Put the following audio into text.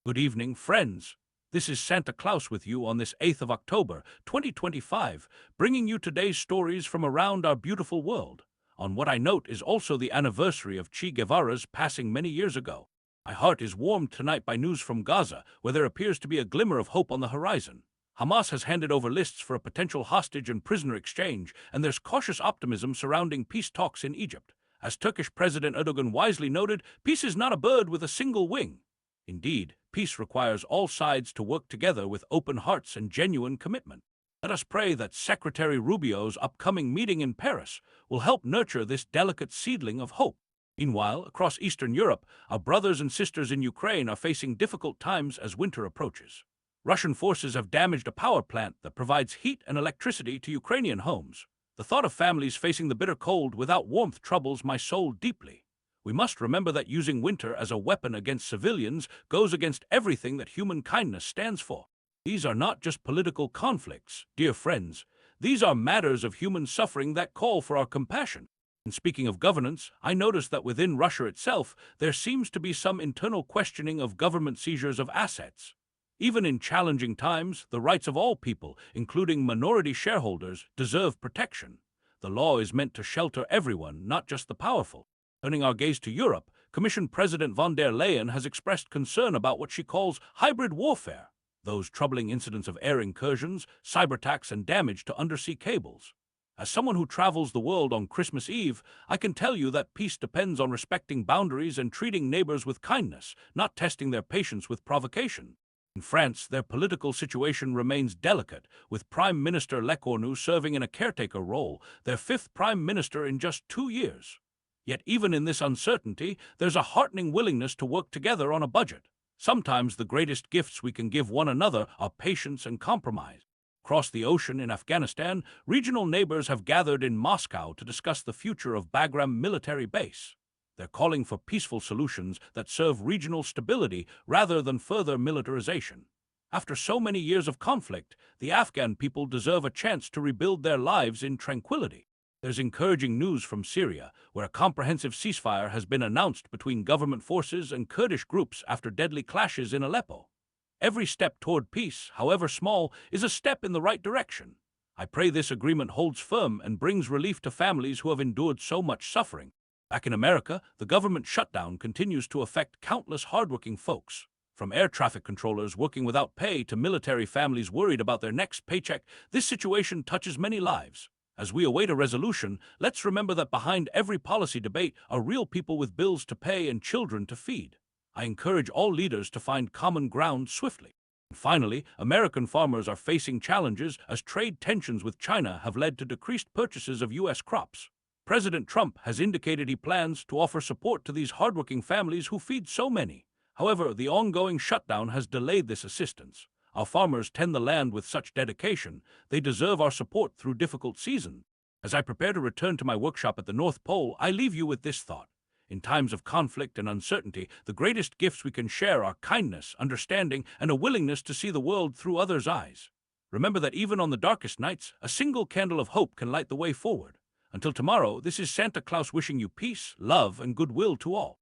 Good evening, friends. This is Santa Claus with you on this 8th of October, 2025, bringing you today's stories from around our beautiful world, on what I note is also the anniversary of Che Guevara's passing many years ago. My heart is warmed tonight by news from Gaza, where there appears to be a glimmer of hope on the horizon. Hamas has handed over lists for a potential hostage and prisoner exchange, and there's cautious optimism surrounding peace talks in Egypt. As Turkish President Erdogan wisely noted, peace is not a bird with a single wing. Indeed, peace requires all sides to work together with open hearts and genuine commitment. Let us pray that Secretary Rubio's upcoming meeting in Paris will help nurture this delicate seedling of hope. Meanwhile, across Eastern Europe, our brothers and sisters in Ukraine are facing difficult times as winter approaches. Russian forces have damaged a power plant that provides heat and electricity to Ukrainian homes. The thought of families facing the bitter cold without warmth troubles my soul deeply. We must remember that using winter as a weapon against civilians goes against everything that human kindness stands for. These are not just political conflicts, dear friends. These are matters of human suffering that call for our compassion. And speaking of governance, I noticed that within Russia itself, there seems to be some internal questioning of government seizures of assets. Even in challenging times, the rights of all people, including minority shareholders, deserve protection. The law is meant to shelter everyone, not just the powerful. Turning our gaze to Europe, Commission President von der Leyen has expressed concern about what she calls hybrid warfare, those troubling incidents of air incursions, cyber attacks, and damage to undersea cables. As someone who travels the world on Christmas Eve, I can tell you that peace depends on respecting boundaries and treating neighbors with kindness, not testing their patience with provocation. In France, their political situation remains delicate, with Prime Minister Lecornu serving in a caretaker role, their fifth prime minister in just 2 years. Yet even in this uncertainty, there's a heartening willingness to work together on a budget. Sometimes the greatest gifts we can give one another are patience and compromise. Across the ocean in Afghanistan, regional neighbors have gathered in Moscow to discuss the future of Bagram military base. They're calling for peaceful solutions that serve regional stability rather than further militarization. After so many years of conflict, the Afghan people deserve a chance to rebuild their lives in tranquility. There's encouraging news from Syria, where a comprehensive ceasefire has been announced between government forces and Kurdish groups after deadly clashes in Aleppo. Every step toward peace, however small, is a step in the right direction. I pray this agreement holds firm and brings relief to families who have endured so much suffering. Back in America, the government shutdown continues to affect countless hardworking folks. From air traffic controllers working without pay to military families worried about their next paycheck, this situation touches many lives. As we await a resolution, let's remember that behind every policy debate are real people with bills to pay and children to feed. I encourage all leaders to find common ground swiftly. And finally, American farmers are facing challenges as trade tensions with China have led to decreased purchases of U.S. crops. President Trump has indicated he plans to offer support to these hardworking families who feed so many. However, the ongoing shutdown has delayed this assistance. Our farmers tend the land with such dedication. They deserve our support through difficult seasons. As I prepare to return to my workshop at the North Pole, I leave you with this thought. In times of conflict and uncertainty, the greatest gifts we can share are kindness, understanding, and a willingness to see the world through others' eyes. Remember that even on the darkest nights, a single candle of hope can light the way forward. Until tomorrow, this is Santa Claus wishing you peace, love, and goodwill to all.